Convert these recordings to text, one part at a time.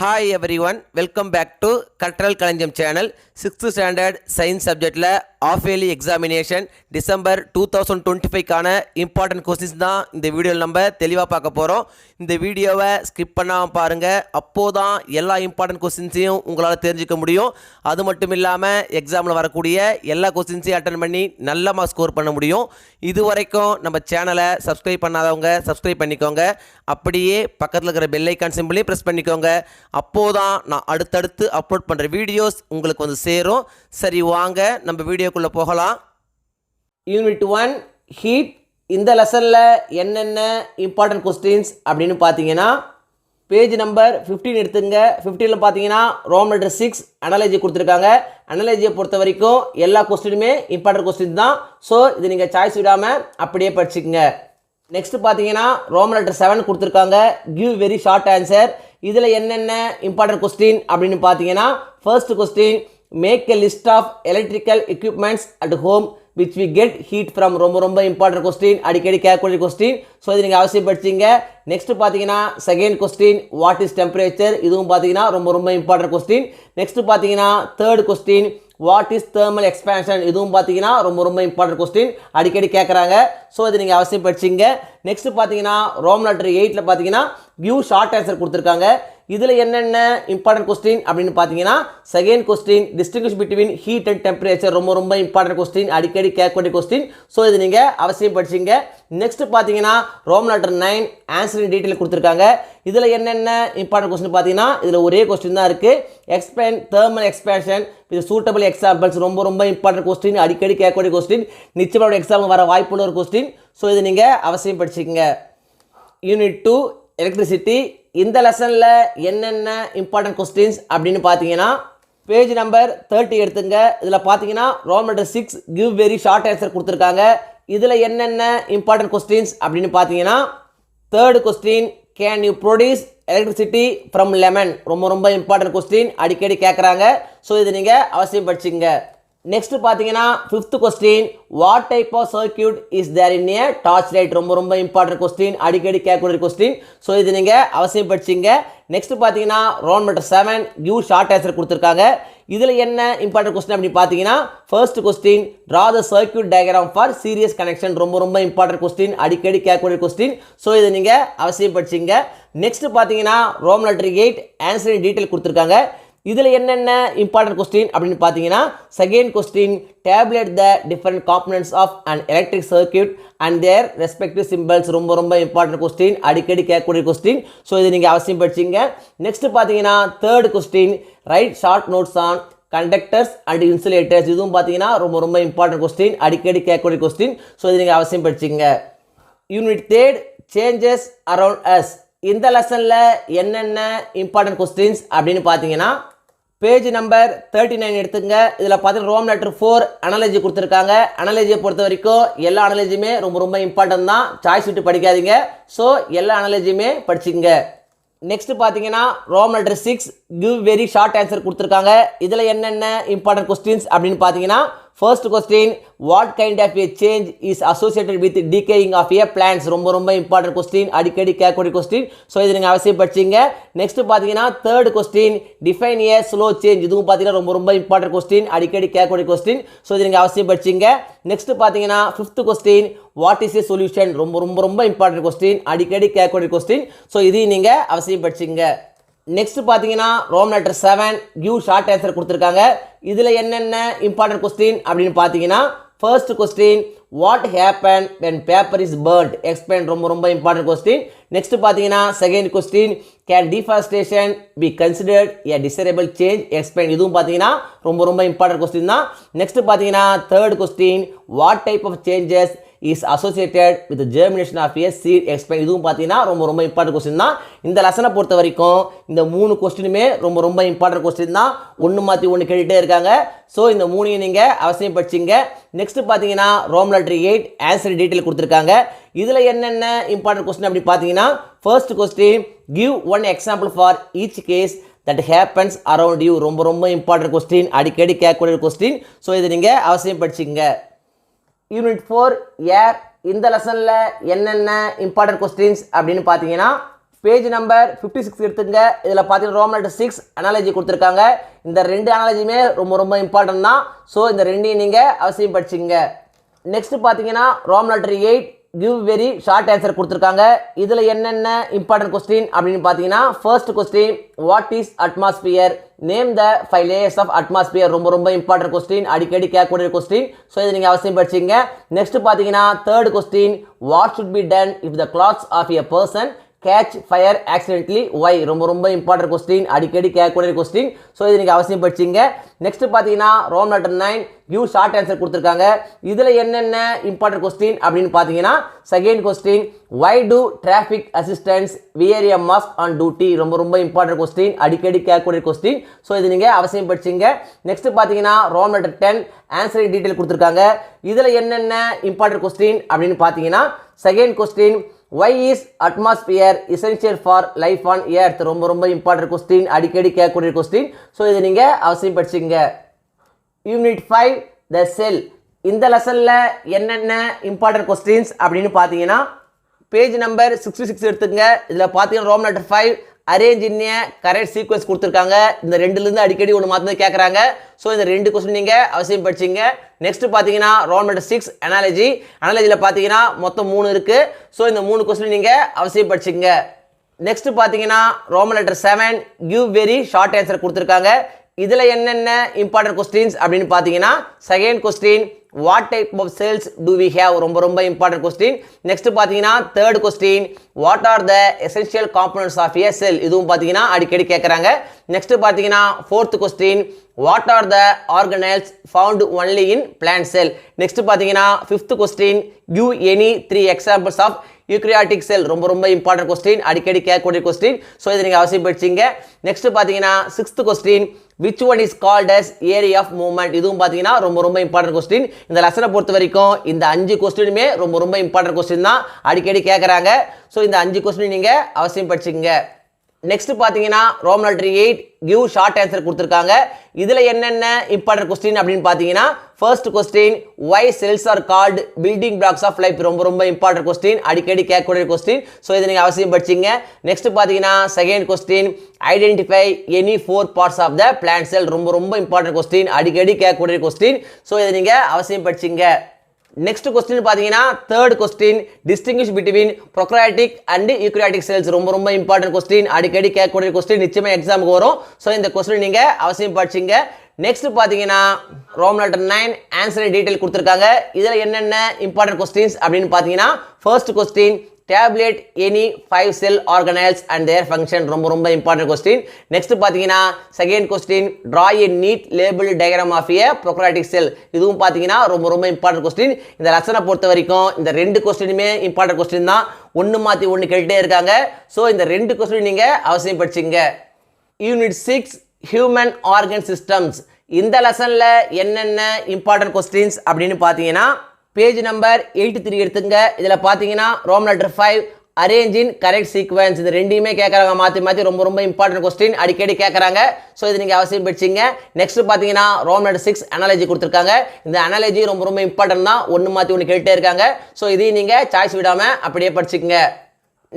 Hi everyone, welcome back to Cultural Kalanjam channel. 6th standard science subjectல half yearly examination December 2025 கான important questions தான் இந்த வீடியோவில் நம்ம தெளிவாக பார்க்க போகிறோம். இந்த வீடியோவை ஸ்கிப் பண்ணாமல் பாருங்கள், அப்போதான் எல்லா இம்பார்ட்டன்ட் கொஸ்டின்ஸையும் உங்களால் தெரிஞ்சுக்க முடியும். அது மட்டும் இல்லாமல் எக்ஸாமில் வரக்கூடிய எல்லா கொஸ்டின்ஸையும் அட்டன் பண்ணி நல்ல மார்க் ஸ்கோர் பண்ண முடியும். இது வரைக்கும் நம்ம சேனலை சப்ஸ்கிரைப் பண்ணாதவங்க சப்ஸ்கிரைப் பண்ணிக்கோங்க, அப்படியே பக்கத்தில் இருக்கிற பெல் ஐக்கான் சிம்பிளையும் ப்ரெஸ் பண்ணிக்கோங்க. அப்போதான் நான் அடுத்தடுத்து அப்லோட் பண்ணுற வீடியோஸ் உங்களுக்கு வந்து சேரும். சரி, வாங்க நம்ம வீடியோக்குள்ளே போகலாம். Unit 1 heat. இந்த லெசனில் என்னென்ன இம்பார்ட்டன்ட் கொஸ்டின்ஸ் அப்படின்னு பார்த்தீங்கன்னா, பேஜ் நம்பர் 15 எடுத்துங்க. 15ல் பார்த்தீங்கன்னா ரோம் லெட்டர் 6 அனாலஜி கொடுத்துருக்காங்க. அனாலஜியை பொறுத்த வரைக்கும் எல்லா கொஸ்டினுமே இம்பார்ட்டன்ட் கொஸ்டின் தான். ஸோ இது நீங்கள் சாய்ஸ் விடாமல் அப்படியே படிச்சுக்கங்க. நெக்ஸ்ட் பார்த்தீங்கன்னா ரோம் லெட்டர் 7 கொடுத்துருக்காங்க. Give very short answer. இதில் என்னென்ன இம்பார்ட்டன்ட் கொஸ்டின் அப்படின்னு பார்த்தீங்கன்னா, first question, make a list of electrical equipments at home which we get heat from. ரொம்ப இம்பார்ட்டன்ட் கொஸ்டின், அடிக்கடி கேட்கக்கூடிய கொஸ்டின். ஸோ இது நீங்கள் அவசியம் படிச்சிங்க. நெக்ஸ்ட் பார்த்தீங்கன்னா second question, what is temperature. இதுவும் பார்த்தீங்கன்னா ரொம்ப இம்பார்ட்டன்ட் கொஸ்டின். நெக்ஸ்ட் பார்த்தீங்கன்னா third question, what is thermal expansion. இதுவும் பார்த்தீங்கன்னா ரொம்ப இம்பார்ட்டன்ட் கொஸ்டின், அடிக்கடி கேட்குறாங்க. ஸோ இது நீங்கள் அவசியம் படிச்சிங்க. நெக்ஸ்ட் பார்த்தீங்கன்னா ரோம் லெட்டர் 8ல் பார்த்தீங்கன்னா கிவ் ஷார்ட் ஆன்சர் கொடுத்துருக்காங்க. இதில் என்னென்ன இம்பார்ட்டன்ட் கொஸ்டின் அப்படின்னு பார்த்தீங்கன்னா, second question, distinguish between heat and temperature. ரொம்ப இம்பார்ட்டன்ட் கொஸ்டின், அடிக்கடி கேட்கக்கூடிய கொஸ்டின். ஸோ இது நீங்கள் அவசியம் படிச்சிங்க. நெக்ஸ்ட் பார்த்தீங்கன்னா Rome letter 9 answer in detail கொடுத்துருக்காங்க. இதில் என்னென்ன இம்பார்ட்டன்ட் கொஸ்டின் பார்த்தீங்கன்னா, இதில் ஒரே கொஸ்டின் தான் இருக்குது. Explain thermal expansion with suitable examples. ரொம்ப இம்பார்ட்டன்ட் கொஸ்டின், அடிக்கடி கேட்கக்கூடிய கொஸ்டின், நிச்சயமாக எக்ஸாம் வர வாய்ப்புள்ள ஒரு கொஸ்டின். ஸோ இது நீங்கள் அவசியம் படிச்சுக்கங்க. Unit 2 electricity. இந்த லெசனில் என்னென்ன இம்பார்ட்டன்ட் கொஸ்டின்ஸ் அப்படின்னு பார்த்தீங்கன்னா, பேஜ் நம்பர் 30 எடுத்துங்க. இதில் பார்த்தீங்கன்னா Rome letter 6 give very short answer கொடுத்துருக்காங்க. இதில் என்னென்ன இம்பார்ட்டன்ட் கொஸ்டின்ஸ் அப்படின்னு பார்த்தீங்கன்னா, third question, can you produce electricity from lemon. ரொம்ப இம்பார்ட்டன்ட் கொஸ்டின், அடிக்கடி கேட்குறாங்க. ஸோ இது நீங்கள் அவசியம் படிச்சுங்க. நெக்ஸ்ட் பார்த்தீங்கன்னா fifth question, what type of circuit is there in a torch light. ரொம்ப இம்பார்ட்டன்ட் கொஸ்டின், அடிக்கடி கேட்கக்கூடிய கொஸ்டின். ஸோ இது நீங்கள் அவசியம் படிச்சிங்க. நெக்ஸ்ட் பார்த்தீங்கன்னா Rome letter 7 give short answer கொடுத்துருக்காங்க. இதில் என்ன இம்பார்ட்டன்ட் கொஸ்டின் அப்படின்னு பார்த்தீங்கன்னா, first question, draw the circuit diagram for series connection. ரொம்ப இம்பார்ட்டன்ட் கொஸ்டின், அடிக்கடி கேட்கக்கூடிய கொஸ்டின். ஸோ இதை நீங்கள் அவசியம் படிச்சிங்க. நெக்ஸ்ட் பார்த்தீங்கன்னா Rome letter 8 answer in detail கொடுத்துருக்காங்க. இதில் என்னென்ன இம்பார்ட்டன்ட் கொஸ்டின் அப்படின்னு பார்த்தீங்கன்னா, second question, tablet the different components of and electric circuit and their respective symbols. ரொம்ப இம்பார்ட்டன்ட் கொஸ்டின், அடிக்கடி கேட்கக்கூடிய கொஸ்டின். ஸோ இது நீங்கள் அவசியம் படிச்சிங்க. நெக்ஸ்ட் பார்த்தீங்கன்னா third question, right short notes on conductors and insulators. இதுவும் பார்த்தீங்கன்னா ரொம்ப இம்பார்ட்டன்ட் கொஸ்டின், அடிக்கடி கேட்கக்கூடிய கொஸ்டின். ஸோ இது நீங்கள் அவசியம் படிச்சிங்க. Unit 3 changes around us. இந்த லெசனில் என்னென்ன இம்பார்ட்டன்ட் கொஸ்டின்ஸ் அப்படின்னு பார்த்தீங்கன்னா, பேஜ் நம்பர் 39 எடுத்துங்க. இதில் பார்த்தீங்கன்னா ரோம் லெட்டர் 4 அனாலஜி கொடுத்துருக்காங்க. அனாலஜியை பொறுத்த வரைக்கும் எல்லா அனாலஜியுமே ரொம்ப இம்பார்ட்டன்ட் தான், சாய்ஸ் விட்டு படிக்காதீங்க. ஸோ எல்லா அனாலஜியுமே படிச்சுங்க. நெக்ஸ்ட் பார்த்தீங்கன்னா Rome letter 6 give very short answer கொடுத்துருக்காங்க. இதில் என்னென்ன இம்பார்ட்டன்ட் கொஸ்டின்ஸ் அப்படின்னு பார்த்தீங்கன்னா, first question, what kind of a change is associated with decaying of a plants. ரொம்ப இம்பார்ட்டன்ட் கொஸ்டின், அடிக்கடி கேட்கக்கூடிய கொஸ்டின். ஸோ இது நீங்கள் அவசியம் படிச்சிங்க. நெக்ஸ்ட் பார்த்தீங்கன்னா third question, define a slow change. இதுவும் பார்த்தீங்கன்னா ரொம்ப இம்பார்ட்டன்ட் கொஸ்டின், அடிக்கடி கேட்கக்கூடிய கொஸ்டின். ஸோ இது நீங்கள் அவசியம் படிச்சிங்க. நெக்ஸ்ட் பார்த்தீங்கன்னா fifth question, what is a solution. ரொம்ப இம்பார்ட்டன்ட் கொஸ்டின், அடிக்கடி கேட்கக்கூடிய கொஸ்டின். ஸோ இதையும் நீங்கள் அவசியம் படிச்சிங்க. நெக்ஸ்ட் பார்த்தீங்கன்னா Rome letter 7 give short answer கொடுத்துருக்காங்க. இதில் என்னென்ன இம்பார்ட்டன்ட் கொஸ்டின் அப்படின்னு பார்த்தீங்கன்னா, first question, what happen when paper is burnt. Explain. ரொம்ப இம்பார்ட்டன்ட் கொஸ்டின். நெக்ஸ்ட் பார்த்தீங்கன்னா second question, can deforestation be considered a desirable change. Explain. இதுவும் பார்த்தீங்கன்னா ரொம்ப இம்பார்ட்டன்ட் கொஸ்டின் தான். நெக்ஸ்ட் பார்த்தீங்கன்னா third question, what type of changes is associated with germination of a seed. Explain. இதுவும் பார்த்தீங்கன்னா ரொம்ப இம்பார்ட்டன்ட் கொஸ்டின் தான். இந்த லெசனை பொறுத்த வரைக்கும் இந்த 3 கொஸ்டினுமே ரொம்ப இம்பார்ட்டன்ட் கொஸ்டின் தான். ஒன்று மாற்றி ஒன்று கேட்டுகிட்டே இருக்காங்க. ஸோ இந்த 3ஐயும் நீங்கள் அவசியம் படிச்சிங்க. நெக்ஸ்ட் பார்த்தீங்கன்னா ரோம் லெட்டர் 8 ஆன்சர் டீட்டெயில் கொடுத்துருக்காங்க. இதில் என்னென்ன இம்பார்ட்டன்ட் கொஸ்டின் அப்படி பார்த்தீங்கன்னா, first question, give one example for each case that happens around you. ரொம்ப இம்பார்ட்டன்ட் கொஸ்டின், அடிக்கடி கேட்கக்கூடிய கொஸ்டின். ஸோ இதை நீங்கள் அவசியம் படிச்சிங்க. யூனிட் 4 ஏர். இந்த லெசனில் என்னென்ன இம்பார்ட்டன்ட் கொஸ்டின்ஸ் அப்படின்னு பார்த்தீங்கன்னா, பேஜ் நம்பர் 56 எடுத்துங்க. இதில் பார்த்தீங்கன்னா ரோம் லெட்டர் 6 அனாலஜி கொடுத்துருக்காங்க. இந்த ரெண்டு அனாலஜியுமே ரொம்ப ரொம்ப இம்பார்ட்டன்ட் தான். ஸோ இந்த ரெண்டையும் நீங்கள் அவசியம் படிச்சுங்க. நெக்ஸ்ட் பார்த்தீங்கன்னா Rome letter 8 give very short answer கொடுத்துருக்காங்க. இதில் என்னென்ன இம்பார்ட்டன்ட் கொஸ்டின் அப்படின்னு பார்த்தீங்கன்னா first question what is atmosphere, name the 5 layers of atmosphere, ரொம்ப ரொம்ப இம்பார்ட்டன்ட் கொஸ்டின், அடிக்கடி கேட்கக்கூடிய கொஸ்டின். ஸோ இது நீங்கள் அவசியம் படிச்சிங்க. நெக்ஸ்ட் பார்த்தீங்கன்னா third question what should be done if the clothes of a person catch fire accidentally why, ரொம்ப ரொம்ப இம்பார்ட்டன்ட் கொஸ்டின், அடிக்கடி கேட்கக்கூடிய கொஸ்டின். ஸோ இது நீங்கள் அவசியம் படிச்சிங்க. நெக்ஸ்ட் பார்த்தீங்கன்னா Rome letter 9 give short answer கொடுத்துருக்காங்க. இதில் என்னென்ன இம்பார்ட்டன்ட் கொஸ்டின் அப்படின்னு பார்த்தீங்கன்னா second question why do traffic assistance wear a mask on duty, ரொம்ப ரொம்ப இம்பார்ட்டன்ட் கொஸ்டின், அடிக்கடி கேட்கக்கூடிய கொஸ்டின். ஸோ இது நீங்கள் அவசியம் படிச்சிங்க. நெக்ஸ்ட் பார்த்தீங்கன்னா ரோம் லெட்டர் 10 ஆன்சரிங் டீட்டெயில் கொடுத்துருக்காங்க. இதில் என்னென்ன இம்பார்ட்டன்ட் கொஸ்டின் அப்படின்னு பார்த்தீங்கன்னா second question why is atmosphere essential for life on earth, ரொம்ப ரொம்ப இம்பார்ட்டன்ட் கொஸ்டின், அடிக்கடி கேட்கக்கூடிய கொஸ்டின். ஸோ இது நீங்கள் அவசியம் படிச்சிங்க. யூனிட் 5 த செல், இந்த லெசனில் என்னென்ன இம்பார்ட்டன்ட் கொஸ்டின்ஸ் அப்படின்னு பார்த்தீங்கன்னா பேஜ் நம்பர் 66 எடுத்துங்க. இதில் பார்த்தீங்கன்னா Rome letter 5 arrange in a correct sequence கொடுத்துருக்காங்க. இந்த ரெண்டுலேருந்து அடிக்கடி ஒன்று மாற்றி கேட்குறாங்க. ஸோ இந்த ரெண்டு கொஸ்டின் நீங்கள் அவசியம் படிச்சிங்க. நெக்ஸ்ட் பார்த்தீங்கன்னா ரோம் லெட்டர் 6 அனாலஜியில் பார்த்தீங்கன்னா மொத்தம் 3 இருக்குது. ஸோ இந்த 3 கொஸ்டின் நீங்கள் அவசியம் படிச்சிங்க. நெக்ஸ்ட் பார்த்தீங்கன்னா Rome letter 7 give very short answer கொடுத்துருக்காங்க. இதில் என்னென்ன இம்பார்ட்டன்ட் கொஸ்டின்ஸ் அப்படின்னு பார்த்தீங்கன்னா second question what type of cells do we have, ரொம்ப ரொம்ப இம்பார்ட்டன்ட் கொஸ்டின். நெக்ஸ்ட் பார்த்தீங்கன்னா third question what are the essential components of a cell, இதுவும் பார்த்தீங்கன்னா அடிக்கடி கேட்குறாங்க. நெக்ஸ்ட் பார்த்தீங்கன்னா fourth question what are the organelles found only in plant cell. Next பார்த்தீங்கன்னா fifth question give any 3 examples of eukaryotic செல், ரொம்ப ரொம்ப important question, அடிக்கடி கேட்கக்கூடிய கொஸ்டின். ஸோ இதை நீங்கள் அவசியம் படிச்சிங்க. நெக்ஸ்ட் பார்த்தீங்கன்னா sixth question which one is called as area of movement, இதுவும் பார்த்தீங்கன்னா ரொம்ப ரொம்ப இம்பார்ட்டன்ட் கொஸ்டின். இந்த லெசனை பொறுத்த வரைக்கும் இந்த 5 கொஸ்டினுமே ரொம்ப ரொம்ப இம்பார்ட்டன்ட் கொஸ்டின் தான், அடிக்கடி கேட்குறாங்க. ஸோ இந்த 5 கொஸ்டின் நீங்கள் அவசியம் படிச்சுங்க. நெக்ஸ்ட் பார்த்தீங்கன்னா Rome letter 8 give short answer கொடுத்துருக்காங்க. இதில் என்னென்ன இம்பார்ட்டன்ட் கொஸ்டின் அப்படின்னு பார்த்தீங்கன்னா first question why cells are called building blocks of life, ரொம்ப ரொம்ப இம்பார்ட்டன்ட் கொஸ்டின், அடிக்கடி கேட்கக்கூடிய கொஸ்டின். ஸோ இதை நீங்கள் அவசியம் படிச்சிங்க. நெக்ஸ்ட் பார்த்தீங்கன்னா second question identify any 4 parts of the plant cell, ரொம்ப ரொம்ப இம்பார்ட்டன்ட் கொஸ்டின், அடிக்கடி கேட்கக்கூடிய கொஸ்டின். ஸோ இதை நீங்கள் அவசியம் படிச்சிங்க. நெக்ஸ்ட் கொஸ்டின் பார்த்தீங்கன்னா third question distinguish between prokaryotic and eukaryotic cells, ரொம்ப ரொம்ப இம்பார்ட்டன்ட் கொஸ்டின், அடிக்கடி கேட்கக்கூடிய கொஸ்டின், நிச்சயமாக எக்ஸாமுக்கு வரும். ஸோ இந்த கொஸ்டின் நீங்கள் அவசியம் படிச்சிங்க. நெக்ஸ்ட் பார்த்தீங்கன்னா ரோம் லெட்டர் 9 ஆன்சர் டீட்டெயில் கொடுத்துருக்காங்க. இதில் என்னென்ன இம்பார்ட்டன்ட் கொஸ்டின்ஸ் அப்படின்னு பார்த்தீங்கன்னா first question tablet any 5 cell organelles and their function, ரொம்ப ரொம்ப இம்பார்ட்டன்ட் கொஸ்டின். நெக்ஸ்ட் பார்த்தீங்கன்னா second question draw a neat label diagram of a prokaryotic cell, இதுவும் பார்த்தீங்கன்னா ரொம்ப ரொம்ப இம்பார்ட்டன்ட் கொஸ்டின். இந்த லெசனை பொறுத்த வரைக்கும் இந்த 2 கொஸ்டினுமே இம்பார்ட்டன்ட் கொஸ்டின் தான், ஒன்று மாற்றி ஒன்று கேட்டுட்டே இருக்காங்க. ஸோ இந்த 2 கொஸ்டின் நீங்கள் அவசியம் படிச்சிங்க. யூனிட் 6 ஹியூமன் ஆர்கன் சிஸ்டம்ஸ், இந்த லெசனில் என்னென்ன இம்பார்ட்டன்ட் கொஸ்டின்ஸ் அப்படின்னு பார்த்தீங்கன்னா பேஜ் நம்பர் 83 எடுத்துங்க. இதில் பார்த்தீங்கன்னா Rome letter 5 arrange in correct sequence, இது ரெண்டையுமே கேட்குறாங்க மாற்றி மாற்றி, ரொம்ப ரொம்ப இம்பார்ட்டன்ட் கொஸ்டின், அடிக்கடி கேட்குறாங்க. ஸோ இது நீங்கள் அவசியம் படிச்சிங்க. நெக்ஸ்ட் பார்த்தீங்கன்னா ரோம் லெட்டர் 6 அனாலஜி கொடுத்துருக்காங்க. இந்த அனாலஜி ரொம்ப ரொம்ப இம்பார்ட்டன்ட் தான், ஒன்று மாற்றி ஒன்று கேட்டுட்டே இருக்காங்க. ஸோ இதையும் நீங்கள் சாய்ஸ் விடாமல் அப்படியே படிச்சுக்கங்க.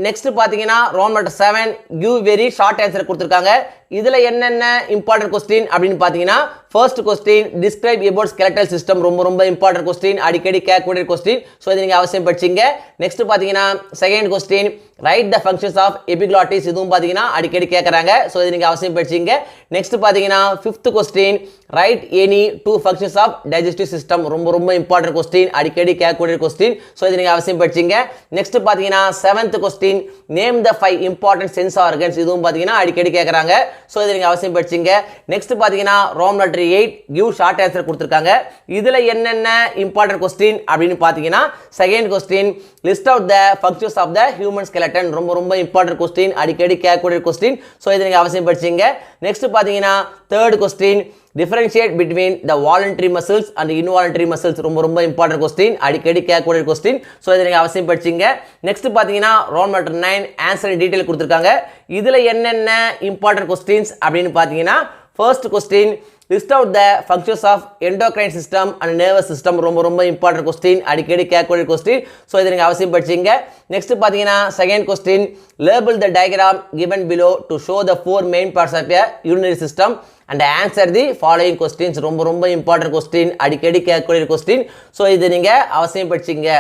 நெக்ஸ்ட் பார்த்தீங்கன்னா Rome letter 7 give very short answer கொடுத்துருக்காங்க. இதில் என்னென்ன இம்பார்ட்டன்ட் கொஸ்டின் அப்படின்னு பார்த்தீங்கன்னா first question describe about skeletal system, ரொம்ப ரொம்ப இம்பார்ட்டன்ட் கொஸ்டின், அடிக்கடி கேட்கக்கூடிய கொஸ்டின். ஸோ இது நீங்கள் அவசியம் படிச்சிங்க. நெக்ஸ்ட் பார்த்தீங்கன்னா second question write the functions of epiglottis, இதுவும் பார்த்தீங்கன்னா அடிக்கடி கேட்குறாங்க. ஸோ இது நீங்கள் அவசியம் படிச்சிங்க. நெக்ஸ்ட் பார்த்தீங்கன்னா fifth question write any 2 functions of digestive system, ரொம்ப ரொம்ப இம்பார்ட்டன்ட் கொஸ்டின், அடிக்கடி கேட்கக்கூடிய கொஸ்டின். ஸோ இது நீங்கள் அவசியம் படிச்சிங்க. நெக்ஸ்ட் பார்த்தீங்கன்னா seventh question name the 5 important sense organs, இதுவும் பார்த்தீங்கன்னா அடிக்கடி கேட்குறாங்க. ஸோ இதை நீங்கள் அவசியம் படிச்சிங்க. நெக்ஸ்ட் பார்த்தீங்கன்னா Rome letter 8 give short answer கொடுத்துருக்காங்க. இதில் என்னென்ன இம்பார்ட்டன்ட் கொஸ்டின் அப்படின்னு பார்த்தீங்கன்னா second question list out the functions of the human skeleton, ரொம்ப ரொம்ப இம்பார்ட்டன்ட் கொஸ்டின், அடிக்கடி கேட்கக்கூடிய கொஸ்டின். ஸோ இதை நீங்கள் அவசியம் படிச்சிங்க. நெக்ஸ்ட் பார்த்தீங்கன்னா third question differentiate between the voluntary muscles and involuntary muscles, ரொம்ப ரொம்ப இம்பார்ட்டன்ட் கொஸ்டின், அடிக்கடி கேட்கக்கூடிய கொஸ்டின். ஸோ இதை நீங்கள் அவசியம் படிச்சிங்க. நெக்ஸ்ட் பார்த்தீங்கன்னா ரோம் லெட்டர் 9 ஆன்சர் டீட்டெயில் கொடுத்துருக்காங்க. இதில் என்னென்ன இம்பார்ட்டன்ட் கொஸ்டின்ஸ் அப்படின்னு பார்த்தீங்கன்னா first question list out the functions of endocrine system and nervous system. ரொம்ப இம்பார்ட்டன்ட் கொஸ்டின், அடிக்கடி கேட்கக்கூடிய கொஸ்டின். ஸோ இதை நீங்கள் அவசியம் படிச்சிங்க. நெக்ஸ்ட் பார்த்தீங்கன்னா second question, label the diagram given below to show the 4 main parts of a urinary system and answer the following questions. ரொம்ப important question, அடிக்கடி கேட்கக்கூடிய கொஸ்டின். ஸோ இதை நீங்கள் அவசியம் படிச்சிங்க.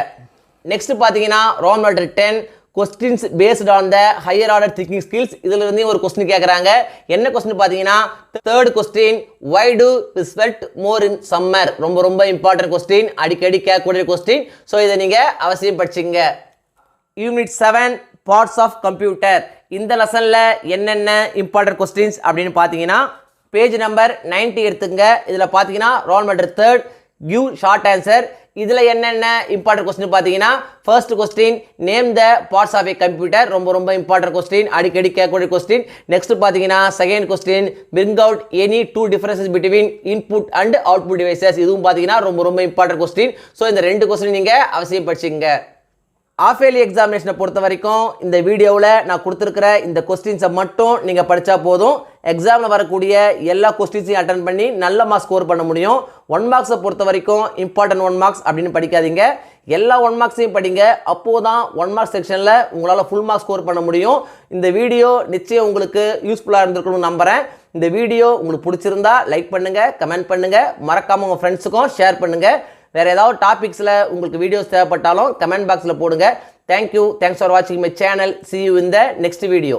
நெக்ஸ்ட் பார்த்தீங்கன்னா Roman number 10 questions based on the higher order thinking skills. இதில் இருந்து ஒரு கொஸ்டின் கேட்குறாங்க. என்ன கொஸ்டின் பார்த்தீங்கன்னா third question, why do we sweat more in summer. ரொம்ப இம்பார்ட்டன்ட் கொஸ்டின், அடிக்கடி கேட்கக்கூடிய கொஸ்டின். ஸோ இதை நீங்கள் அவசியம் படிச்சிங்க. Unit 7 parts of computer. இந்த லெசனில் என்னென்ன இம்பார்ட்டன்ட் கொஸ்டின்ஸ் அப்படின்னு பார்த்தீங்கன்னா பேஜ் நம்பர் 90 எடுத்துங்க. இதில் பார்த்தீங்கன்னா roll number 3 give short answer. இதில் என்னென்ன இம்பார்ட்டன்ட் கொஸ்டின் பார்த்தீங்கன்னா first question, name the parts of a computer. ரொம்ப இம்பார்ட்டன்ட் கொஸ்டின், அடிக்கடி கேட்கக்கூடிய கொஸ்டின். நெக்ஸ்ட் பார்த்தீங்கன்னா second question, bring out any 2 differences between input and output devices. இதுவும் பார்த்தீங்கன்னா ரொம்ப இம்பார்ட்டன்ட் கொஸ்டின். ஸோ இந்த 2 கொஸ்டின் நீங்கள் அவசியம் படிச்சிங்க. ஆஃப் இயர்லி எக்ஸாமினேஷனை பொறுத்த வரைக்கும் இந்த வீடியோவில் நான் கொடுத்துருக்கிற இந்த கொஸ்டின்ஸை மட்டும் நீங்கள் படித்தா போதும். எக்ஸாமில் வரக்கூடிய எல்லா கொஸ்டின்ஸையும் அட்டன் பண்ணி நல்ல மார்க்ஸ் ஸ்கோர் பண்ண முடியும். 1 மார்க்ஸை பொறுத்த வரைக்கும் இம்பார்ட்டன்ட் 1 மார்க்ஸ் அப்படின்னு படிக்காதீங்க, எல்லா 1 மார்க்ஸையும் படிங்க. அப்போது தான் 1 மார்க்ஸ் செக்ஷனில் உங்களால் ஃபுல் மார்க்ஸ் ஸ்கோர் பண்ண முடியும். இந்த வீடியோ நிச்சயம் உங்களுக்கு யூஸ்ஃபுல்லாக இருந்திருக்கணும்னு நம்புகிறேன். இந்த வீடியோ உங்களுக்கு பிடிச்சிருந்தா லைக் பண்ணுங்கள், கமெண்ட் பண்ணுங்கள், மறக்காமல் உங்கள் ஃப்ரெண்ட்ஸுக்கும் ஷேர் பண்ணுங்கள். வேறு ஏதாவது டாபிக்ஸில் உங்களுக்கு வீடியோஸ் தேவைப்பட்டாலும் கமெண்ட் பாக்ஸில் போடுங்க. தேங்க்யூ. தேங்க்ஸ் ஃபார் வாட்சிங் my channel. see you in the next video.